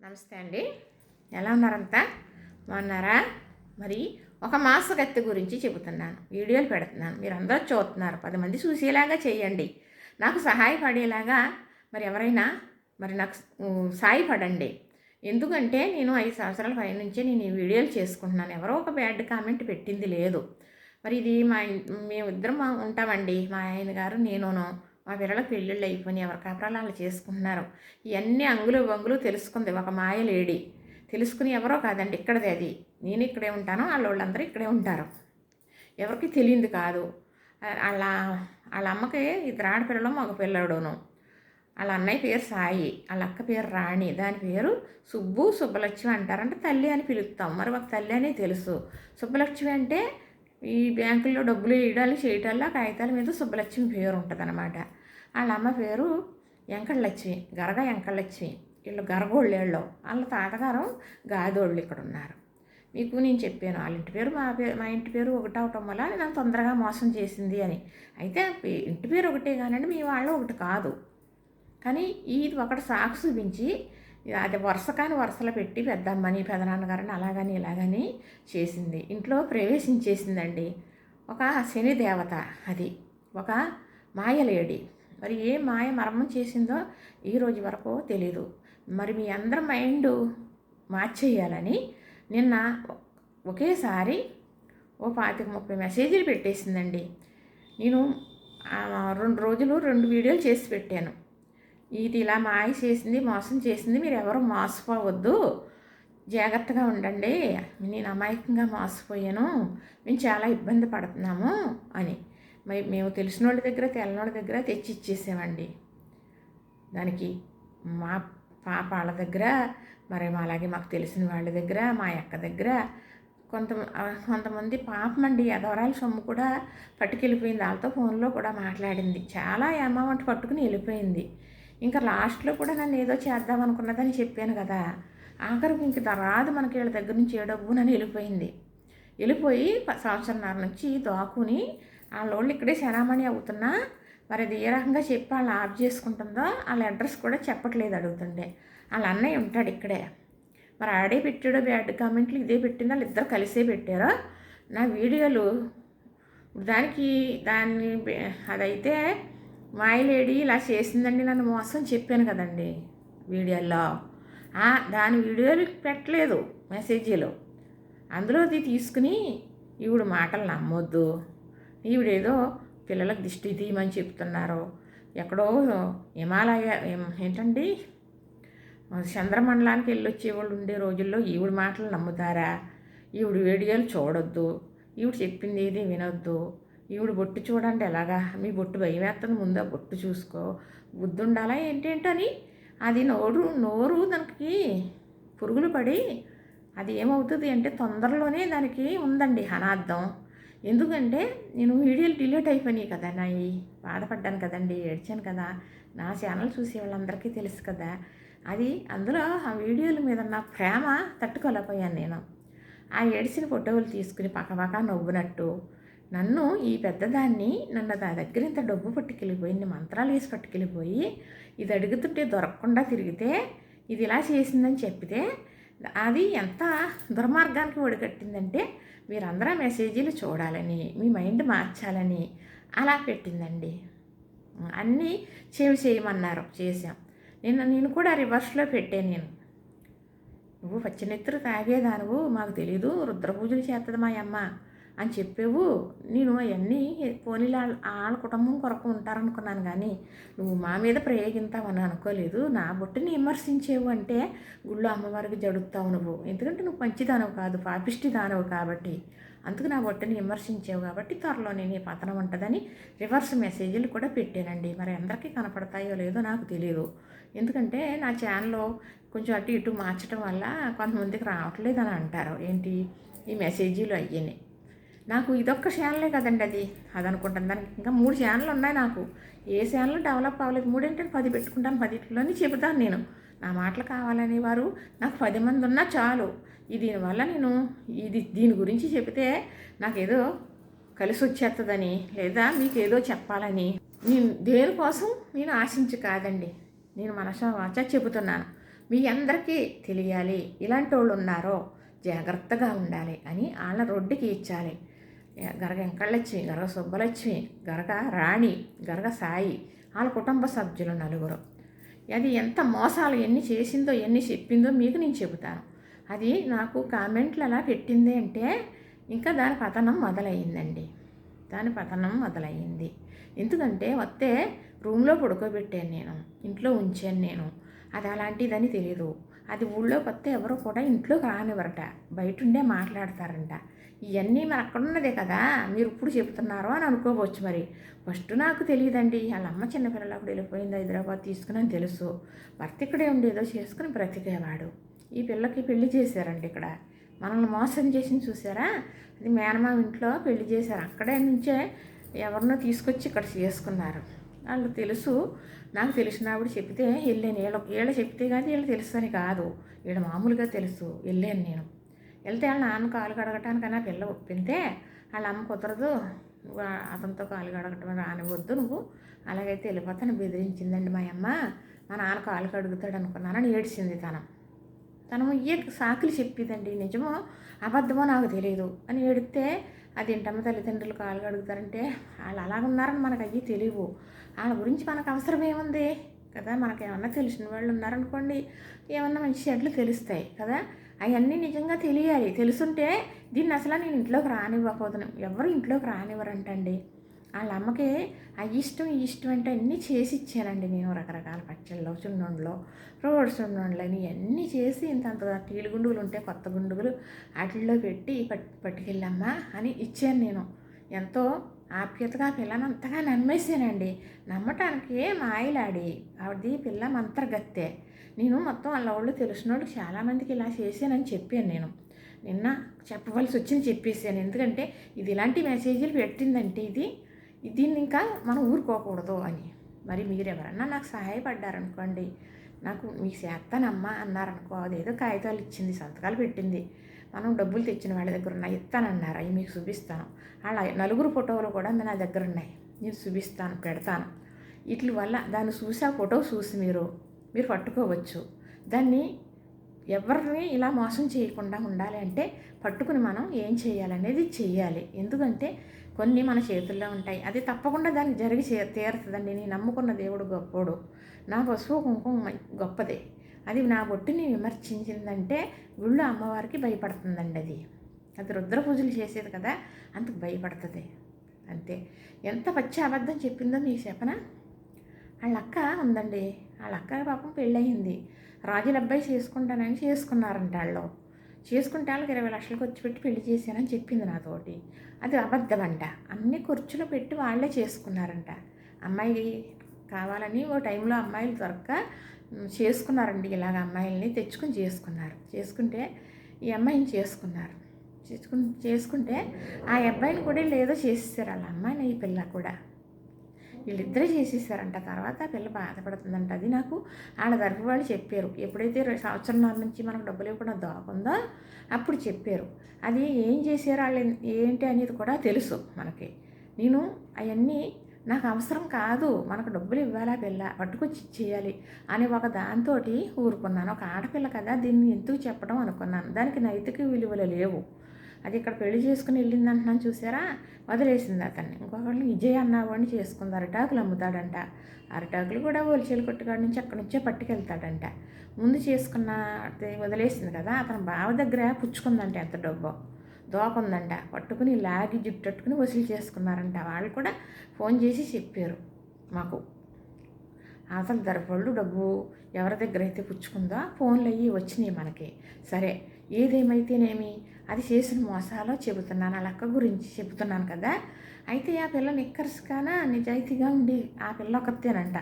నమస్తే అండి. ఎలా ఉన్నారంతా? బాగున్నారా? మరి ఒక మాసగత్తి గురించి చెబుతున్నాను, వీడియోలు పెడుతున్నాను, మీరు అందరూ చూస్తున్నారు. 10 మంది చూసేలాగా చేయండి, నాకు సహాయపడేలాగా. మరి ఎవరైనా నాకు సాయపడండి. ఎందుకంటే నేను 5 సంవత్సరాల పైనుంచే నేను ఈ వీడియోలు చేసుకుంటున్నాను. ఎవరో ఒక బ్యాడ్ కామెంట్ పెట్టింది లేదు. మరి ఇది మేమిద్దరం ఉంటామండి, మా ఆయన గారు నేనును. మా పిల్లలకు పెళ్ళిళ్ళు అయిపోయినాయి, ఎవరి కాపురాలు వాళ్ళు చేసుకుంటున్నారు. ఇవన్నీ అంగులు వంగులు తెలుసుకుంది ఒక మాయలేడి. తెలుసుకుని ఎవరో కాదండి, ఇక్కడదే అది. నేను ఇక్కడే ఉంటాను, వాళ్ళందరూ ఇక్కడే ఉంటారు. ఎవరికి తెలియంది కాదు. వాళ్ళ వాళ్ళ అమ్మకి 2 ఆడపిల్లలు మగ పిల్లడును. వాళ్ళ అన్నయ్య పేరు సాయి, వాళ్ళ అక్క పేరు రాణి, దాని పేరు సుబ్బు సుబ్బలక్ష్మి అంటారంటే తల్లి అని పిలుస్తాం. మరి ఒక తల్లి అని తెలుసు. సుబ్బలక్ష్మి అంటే ఈ బ్యాంకుల్లో డబ్బులు వేయడాలు చేయటాల్లో కాగితాల మీద సుబ్బలక్ష్మి పేరు ఉంటుంది అన్నమాట. వాళ్ళ అమ్మ పేరు వెంకటలక్ష్మి, గరగ వెంకటలక్ష్మి. వీళ్ళు గరగోళ్ళేళ్ళు, వాళ్ళ తాతగారు గాదోళ్ళు ఇక్కడ ఉన్నారు. మీకు నేను చెప్పాను వాళ్ళ ఇంటి పేరు మా ఇంటి పేరు ఒకటి అవటం వల్ల నన్ను తొందరగా మోసం చేసింది అని. అయితే ఇంటి పేరు ఒకటే కానండి, మీ వాళ్ళు ఒకటి కాదు. కానీ ఇది ఒకటి సాకు చూపించి అది వరుస కాని వరుసలో పెట్టి పెద్దమ్మని పెదనాన్నగారని అలాగని ఇలాగని చేసింది. ఇంట్లో ప్రవేశించేసిందండి ఒక శని దేవత. అది ఒక మాయలేడి. మరి ఏ మాయ మర్మం చేసిందో ఈరోజు వరకు తెలీదు. మరి మీ అందరి మైండ్ మార్చేయాలని నిన్న ఒకేసారి 25-30 మెసేజీలు పెట్టేసిందండి. నేను 2 రోజులు 2 వీడియోలు చేసి పెట్టాను. ఇది ఇలా మాయ చేసింది, మోసం చేసింది, మీరు ఎవరు మోసపోవద్దు, జాగ్రత్తగా ఉండండి, నేను అమాయకంగా మోసపోయాను, మేము చాలా ఇబ్బంది పడుతున్నాము అని. మరి మేము తెలిసిన వాళ్ళ దగ్గర తెల్లని వాళ్ళ దగ్గర తెచ్చి ఇచ్చేసామండి. దానికి మా పాప వాళ్ళ దగ్గర, మరి అలాగే మాకు తెలిసిన వాళ్ళ దగ్గర, మా అక్క దగ్గర కొంతమంది పాపమండి ఎదవరాల సొమ్ము కూడా పట్టుకెళ్ళిపోయింది. వాళ్ళతో ఫోన్లో కూడా మాట్లాడింది, చాలా అమౌంట్ పట్టుకుని వెళ్ళిపోయింది. ఇంకా లాస్ట్లో కూడా నన్ను ఏదో చేద్దాం అనుకున్నదని చెప్పాను కదా, ఆఖరికి ఇంక రాదు మనకి వీళ్ళ దగ్గర నుంచి ఏ డబ్బు నన్ను వెళ్ళిపోయి సంవత్సరంన్నర నుంచి దాక్కుని వాళ్ళోళ్ళు ఇక్కడే శరామణి అవుతున్నా. మరి అది ఏ రకంగా చెప్పి వాళ్ళు ఆఫ్ చేసుకుంటుందో వాళ్ళ అడ్రస్ కూడా చెప్పట్లేదు అడుగుతుండే. వాళ్ళ అన్నయ్య ఉంటాడు ఇక్కడే. మరి ఆడే పెట్టాడో బ్యాడ్ కామెంట్లు ఇదే పెట్టిందో వాళ్ళు ఇద్దరు కలిసే పెట్టారో నా వీడియోలు. దాన్ని అదైతే మాయలేడి ఇలా చేసిందండి నన్ను మోసం చెప్పాను కదండి వీడియోల్లో. దాని వీడియోలు పెట్టలేదు, మెసేజీలు. అందులో అది తీసుకుని ఈవిడ మాటలు నమ్మొద్దు, ఈవిడేదో పిల్లలకు దిష్టి తీయమని చెప్తున్నారు, ఎక్కడో హిమాలయ ఏంటండి చంద్రమండలానికి వెళ్ళొచ్చేవాళ్ళు ఉండే రోజుల్లో ఈవిడ మాటలు నమ్ముతారా? ఈవిడ వీడియోలు చూడొద్దు, ఈవిడ చెప్పింది ఏది వినొద్దు. ఈవిడ బొట్టు చూడండి ఎలాగా, మీ బొట్టు భయం వేస్తుంది, ముందు బొట్టు చూసుకో, బుద్ధి ఉండాలా ఏంటేంటని. అది నోరు దానికి పురుగులు పడి అది ఏమవుతుంది అంటే తొందరలోనే దానికి ఉందండి అనార్థం. ఎందుకంటే నేను వీడియోలు డిలీట్ అయిపోయినాయి కదా, బాధపడ్డాను కదండి, ఏడ్చాను కదా, నా ఛానల్ చూసే వాళ్ళందరికీ తెలుసు కదా. అది అందులో ఆ వీడియోల మీద నా ప్రేమ తట్టుకోలేకపోయాను నేను. ఆ ఏడిసిన ఫోటోలు తీసుకుని పక్కపక్క నవ్వునట్టు నన్ను ఈ పెద్దదాన్ని నన్ను నా దగ్గర ఇంత డబ్బు పట్టుకెళ్ళిపోయింది, మంత్రాలు వేసి పట్టుకెళ్ళిపోయి ఇది అడుగుతుంటే దొరకకుండా తిరిగితే ఇది ఇలా చేసిందని చెప్పితే అది ఎంత దుర్మార్గానికి ఒడిగట్టిందంటే మీరందరూ మెసేజీలు చూడాలని, మీ మైండ్ మార్చాలని అలా పెట్టిందండి. అన్నీ చేయమన్నారు, చేసాం. నేను కూడా రివర్స్లో పెట్టాను. నువ్వు పచ్చినెత్తురు తాగేదానువు, మాకు తెలీదు, రుద్రపూజలు చేస్తుంది మా అమ్మ అని చెప్పేవు. నేను అవన్నీ పోనీలా వాళ్ళ కుటుంబం కొరకు ఉంటారనుకున్నాను, కానీ నువ్వు మా మీద ప్రయోగిస్తావని అనుకోలేదు. నా బొట్టుని విమర్శించేవు అంటే గుళ్ళో అమ్మవారికి జడుగుతావు నువ్వు, ఎందుకంటే నువ్వు మంచిదానవు కాదు, పాపిష్టి దానవు కాబట్టి. అందుకు నా బొట్టుని విమర్శించావు కాబట్టి త్వరలోనే నీ పతనం ఉంటుందని రివర్స్ మెసేజ్లు కూడా పెట్టానండి. మరి అందరికీ కనపడతాయో లేదో నాకు తెలియదు, ఎందుకంటే నా ఛానల్లో కొంచెం అటు ఇటు మార్చడం వల్ల కొంతమందికి రావట్లేదు అని అంటారు. ఏంటి ఈ మెసేజీలు అయ్యాయి. నాకు ఇదొక్క ఛానలే కదండి అది అనుకుంటాను. దానికి ఇంకా 3 ఛానళ్ళు ఉన్నాయి నాకు. ఏ ఛానల్ డెవలప్ అవ్వలేదు. 3 అంటే 10 పెట్టుకుంటాను, 10లోని చెబుతాను నేను. నా మాటలు కావాలనే వారు నాకు 10 మంది ఉన్నా చాలు. దీనివల్ల నేను దీని గురించి చెబితే నాకేదో కలిసి వచ్చేస్తుందని, లేదా మీకు ఏదో చెప్పాలని నేను దేనికోసం నేను ఆశించి కాదండి, నేను మనసా వాచా చెబుతున్నాను. మీ అందరికీ తెలియాలి ఇలాంటి వాళ్ళు ఉన్నారో జాగ్రత్తగా ఉండాలి అని వాళ్ళ రొడ్డుకి ఇచ్చాలి. గరగ వెంకటలక్ష్మి, గరగ సుబ్బలక్ష్మి, గరగ రాణి, గరగ సాయి, వాళ్ళ కుటుంబ సభ్యులు 4. అది ఎంత మోసాలు ఎన్ని చేసిందో ఎన్ని చెప్పిందో మీకు నేను చెబుతాను. అది నాకు కామెంట్లు అలా పెట్టింది అంటే ఇంకా దాని పతనం మొదలయ్యిందండి. దాని పతనం మొదలయ్యింది. ఎందుకంటే వస్తే రూమ్లో పడుకోబెట్టాను నేను, ఇంట్లో ఉంచాను నేను. అది అలాంటిదని తెలియదు. అది ఊళ్ళోకి వస్తే ఎవరు కూడా ఇంట్లోకి రానివ్వరట, బయట ఉండే మాట్లాడతారంట. ఇవన్నీ మరి అక్కడున్నదే కదా, మీరు ఇప్పుడు చెబుతున్నారో అని అనుకోవచ్చు. మరి ఫస్ట్ నాకు తెలియదండి. వాళ్ళ అమ్మ చిన్నపిల్లలప్పుడు వెళ్ళిపోయింది హైదరాబాద్ తీసుకుని అని తెలుసు. భర్త ఇక్కడే ఉండేదో చేసుకుని బ్రతికేవాడు. ఈ పిల్లకి పెళ్లి చేశారండి ఇక్కడ. మనల్ని మోసం చేసింది చూసారా, అది మేనమామ ఇంట్లో పెళ్లి చేశారు. అక్కడే నుంచే ఎవరినో తీసుకొచ్చి ఇక్కడ చేసుకున్నారు. వాళ్ళు తెలుసు, నాకు తెలిసినప్పుడు చెప్తే వెళ్ళాను. వీళ్ళ చెప్తే కానీ వీళ్ళు తెలుసు అని కాదు, వీళ్ళు మామూలుగా తెలుసు. వెళ్ళాను నేను. వెళ్తే వాళ్ళ నాన్న కాలు కడగటానికన్నా పిల్ల ఒప్పితే వాళ్ళ అమ్మ కుదరదు, అతనితో కాలు కడగటం రానివద్దు, నువ్వు అలాగైతే వెళ్ళిపోతాను బెదిరించిందండి మా అమ్మ. మా నాన్న కాలు కడుగుతాడు అనుకున్నానని ఏడ్చింది తను ఏ సాకులు చెప్పిదండి. నిజమో అబద్ధమో నాకు తెలియదు అని ఏడితే అదేంటమ్మ తల్లిదండ్రులు కాలు కడుగుతారంటే వాళ్ళు అలాగున్నారని మనకు అయ్యి తెలియవు. వాళ్ళ గురించి మనకు అవసరం ఏముంది కదా. మనకేమన్నా తెలిసిన వాళ్ళు ఉన్నారనుకోండి, ఏమన్నా మంచి చెడ్లు తెలుస్తాయి కదా. అవన్నీ నిజంగా తెలియాలి. తెలుసుంటే దీన్ని అసలు నేను ఇంట్లోకి రానివ్వకపోతున్నాను. ఎవరు ఇంట్లోకి రానివ్వరంటండి. వాళ్ళ అమ్మకి ఆ ఇష్టం ఈ ఇష్టం అంటే అన్నీ చేసి ఇచ్చానండి నేను. రకరకాల పచ్చళ్ళు, చున్నుండలు, రోడ్ చున్నుండలు అని అన్నీ చేసి ఇంత టీలు గుండుగులు ఉంటే కొత్త గుండుగులు వాటిల్లో పెట్టి పట్టుకెళ్ళమ్మా అని ఇచ్చాను నేను. ఎంతో ఆప్యాయతగా పిల్లని అంతగా నమ్మేసానండి. నమ్మటానికి మాయలాడి ఆవిడది పిల్ల మంత్రగత్తె. నేను మొత్తం వాళ్ళ వాళ్ళు తెలిసిన వాళ్ళు చాలామందికి ఇలా చేశానని చెప్పాను నేను. నిన్న చెప్పవలసి వచ్చింది చెప్పేసాను. ఎందుకంటే ఇది ఇలాంటి మెసేజ్లు పెట్టిందంటే దీన్ని ఇంకా మనం ఊరుకోకూడదు అని. మరి మీరు ఎవరన్నా నాకు సహాయపడ్డారనుకోండి, నాకు మీకు చేస్తానమ్మా అన్నారనుకో, అదేదో కాగితాలు ఇచ్చింది, సంతకాలు పెట్టింది, మనం డబ్బులు తెచ్చిన వాళ్ళ దగ్గర ఉన్నాయి, ఇస్తానన్నారు. అవి మీకు చూపిస్తాను. వాళ్ళ 4 ఫోటోలు కూడా నా దగ్గర ఉన్నాయి, నేను చూపిస్తాను, పెడతాను. వీటి వల్ల దాన్ని చూసి ఆ ఫోటో చూసి మీరు పట్టుకోవచ్చు. దాన్ని ఎవరిని ఇలా మోసం చేయకుండా ఉండాలి అంటే పట్టుకుని మనం ఏం చేయాలనేది చెయ్యాలి. ఎందుకంటే కొన్ని మన చేతుల్లో ఉంటాయి. అది తప్పకుండా దానికి జరిగి తీరుతుందండి. నేను నమ్ముకున్న దేవుడు గొప్పోడు, నా పసుపు కుంకుమ గొప్పదే. అది నా బొట్టుని విమర్శించిందంటే గుళ్ళో అమ్మవారికి భయపడుతుందండి. అది రుద్ర పూజలు చేసేది కదా, అందుకు భయపడుతుంది అంతే. ఎంత పచ్చి అబద్ధం చెప్పిందో మీకు చెప్పనా. వాళ్ళ అక్క ఉందండి, వాళ్ళ అక్క పాపం పెళ్ళయింది. రాజుల అబ్బాయి చేసుకుంటానని చేసుకున్నారంట. వాళ్ళు చేసుకుంటే వాళ్ళకి 20 లక్షలు ఖర్చు పెట్టి పెళ్లి చేశానని చెప్పింది నాతోటి. అది అబద్ధం అంట. అన్ని ఖర్చులు పెట్టి వాళ్ళే చేసుకున్నారంట. అమ్మాయి కావాలని ఓ టైంలో అమ్మాయిలు దొరక్క చేసుకున్నారండి. ఇలాగ అమ్మాయిల్ని తెచ్చుకుని చేసుకుంటే ఈ అమ్మాయిని చేసుకుంటే ఆ అబ్బాయిని కూడా ఏదో చేసేసారు. వాళ్ళ అమ్మాయిని ఈ పిల్ల కూడా వీళ్ళిద్దరే చేసేసారంట. తర్వాత ఆ పిల్ల బాధపడుతుందంట. అది నాకు వాళ్ళ తరపు వాళ్ళు చెప్పారు. ఎప్పుడైతే 1.5 సంవత్సరం నుంచి మనకు డబ్బులు ఇవ్వకుండా దోకుందో అప్పుడు చెప్పారు. అది ఏం చేశారు వాళ్ళు ఏంటి అనేది కూడా తెలుసు మనకి. నేను అవన్నీ నాకు అవసరం కాదు, మనకు డబ్బులు ఇవ్వాలా పిల్ల పట్టుకొచ్చి ఇచ్చేయాలి అని ఒక దాంతో ఊరుకున్నాను. ఒక ఆడపిల్ల కదా, దీన్ని ఎందుకు చెప్పడం అనుకున్నాను. దానికి నైతిక విలువలు లేవు. అది ఇక్కడ పెళ్లి చేసుకుని వెళ్ళింది అంటున్నాను చూసారా, వదిలేసింది అతన్ని. ఇంకొకళ్ళు విజయ్ అన్నవాడిని చేసుకుంది. అరిటాకులు అమ్ముతాడంట. అరిటాకులు కూడా హోల్సేల్ కొట్టుకాడి నుంచి అక్కడి నుంచే పట్టుకెళ్తాడంట. ముందు చేసుకున్న వదిలేసింది కదా, అతను బావ దగ్గర పుచ్చుకుందంట. ఎంత డబ్బో దోకుందంట. పట్టుకుని లాగి జుట్టట్టుకుని వసూలు చేసుకున్నారంట. వాళ్ళు కూడా ఫోన్ చేసి చెప్పారు మాకు. అసలు దరపళ్ళు డబ్బు ఎవరి దగ్గర అయితే పుచ్చుకుందో ఫోన్లు అయ్యి వచ్చినాయి మనకి. సరే ఏదేమైతేనేమి అది చేసిన మోసాలో చెబుతున్నాను, ఆ లక్క గురించి చెబుతున్నాను కదా. అయితే ఆ పిల్ల నిక్కర్స్గానే నిజాయితీగా ఉండి ఆ పిల్ల ఒకతేనంట.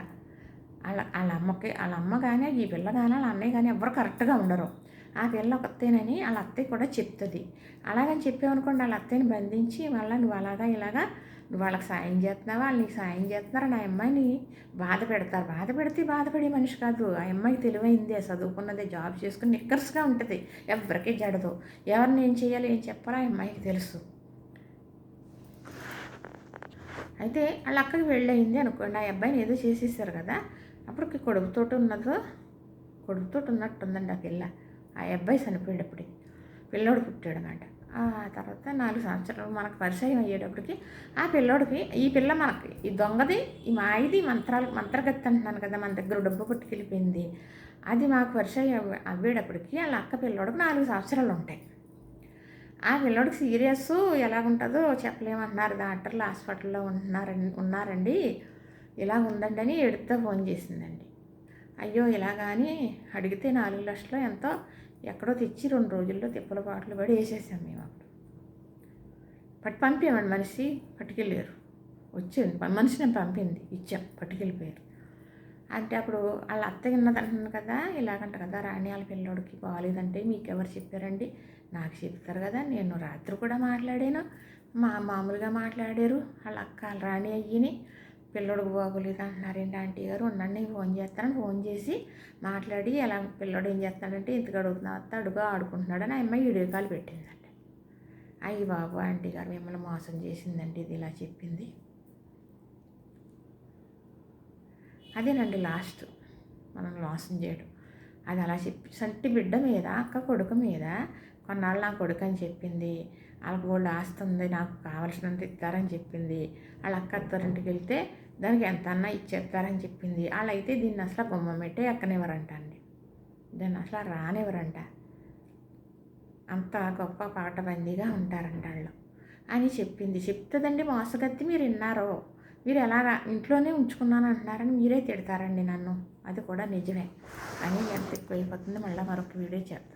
వాళ్ళ అమ్మ కానీ ఈ పిల్ల కానీ వాళ్ళ అన్నయ్య కానీ ఎవరు కరెక్ట్గా ఉండరు. ఆ పిల్ల ఒకతేనని వాళ్ళ అత్తయ్య కూడా చెప్తుంది. అలాగని చెప్పామనుకోండి, వాళ్ళ అత్తయ్యని బంధించి మళ్ళీ నువ్వు ఇలాగా నువ్వు వాళ్ళకి సాయం చేస్తున్నావా, వాళ్ళు నీకు సాయం చేస్తున్నారు నా అమ్మాయిని బాధ పెడతారు. బాధపడే మనిషి కాదు ఆ అమ్మాయికి. తెలివైందే, చదువుకున్నదే, జాబ్ చేసుకుని నిక్కర్స్గా ఉంటుంది, ఎవరికీ జడదు. ఎవరిని ఏం చేయాలి ఏం చెప్పాలో ఆ అమ్మాయికి తెలుసు. అయితే వాళ్ళ అక్కకి పెళ్ళయింది అనుకోండి, ఆ అబ్బాయిని ఏదో చేసేసారు కదా. అప్పుడు కొడుకుతోటి ఉన్నదో కొడుకుతో ఉన్నట్టుందండి ఆ పిల్ల. ఆ అబ్బాయి చనిపోయేటప్పుడు పిల్లోడు పుట్టాడనమాట. ఆ తర్వాత 4 సంవత్సరాలు మనకు పరిచయం అయ్యేటప్పటికి ఆ పిల్లోడికి ఈ పిల్ల మనకి ఈ దొంగది ఈ మాయది మంత్రగత్తె అంటున్నాను కదా, మన దగ్గర డబ్బు పట్టుకెళ్ళిపోయింది. అది మాకు పరిచయం అవ్వేటప్పటికి వాళ్ళ అక్క పిల్లోడికి 4 సంవత్సరాలు ఉంటాయి. ఆ పిల్లోడికి సీరియస్ ఎలాగుంటుందో చెప్పలేమంటున్నారు. డాక్టర్లు హాస్పిటల్లో ఉన్నారండి, ఇలా ఉందండి అని ఎడుతో ఫోన్ చేసిందండి. అయ్యో ఇలాగా అని అడిగితే 4 లక్షలు ఎంతో ఎక్కడో తెచ్చి 2 రోజుల్లో తిప్పల పాటలు పడి వేసేసాం మేము. అప్పుడు పంపామండి, మనిషి పట్టుకెళ్ళారు. వచ్చింది మనిషిని పంపింది, ఇచ్చాం, పట్టుకెళ్ళిపోయారు. అంటే అప్పుడు వాళ్ళ అత్తయ్య ఉన్నదంటున్నాను కదా, ఇలాగంట కదా రాణి వాళ్ళ పిల్లోడికి బాగాలేదంటే మీకు ఎవరు చెప్పారండి? నాకు చెప్తారు కదా, నేను రాత్రి కూడా మాట్లాడాను, మామూలుగా మాట్లాడారు వాళ్ళ అక్క వాళ్ళ రాణి అయ్యిని. పిల్లోడికి బాగోలేదు అంటున్నారేంటి ఆంటీ గారు, ఉండండి నేను ఫోన్ చేస్తాను. ఫోన్ చేసి మాట్లాడి ఎలా పిల్లోడు ఏం చేస్తాడంటే ఇంతకు అడుగుతున్నా వస్తా అడుగు ఆడుకుంటున్నాడని ఆ అమ్మాయి వీడియో కాల్ పెట్టిందండి. అయ్యి బాబు ఆంటీ గారు మిమ్మల్ని మోసం చేసిందండి, ఇది ఇలా చెప్పింది. అదేనండి లాస్ట్ మనం మోసం చేయడం. అది అలా చెప్పి సంటి బిడ్డ మీద అక్క కొడుకు మీద కొన్నాళ్ళు నా కొడుకు అని చెప్పింది. వాళ్ళకి వాళ్ళు ఆస్తి ఉంది, నాకు కావాల్సినంత ఇస్తారని చెప్పింది. వాళ్ళ అక్క అత్తారింటికి వెళ్తే దానికి ఎంత అన్నా ఇచ్చేస్తారని చెప్పింది. వాళ్ళైతే దీన్ని అసలు బొమ్మ పెట్టే ఎక్కనివ్వరంట అండి, దాన్ని అసలు రానివ్వరంట. అంత గొప్ప పాటబందీగా ఉంటారంట వాళ్ళు అని చెప్పింది. చెప్తుందండి మోసగత్తి, మీరు విన్నారో? మీరు ఎలా ఇంట్లోనే ఉంచుకున్నాను అంటున్నారని మీరే తిడతారండి నన్ను, అది కూడా నిజమే. అని ఎంత ఎక్కువైపోతుంది. మళ్ళీ మరొక వీడియో చేద్దాం.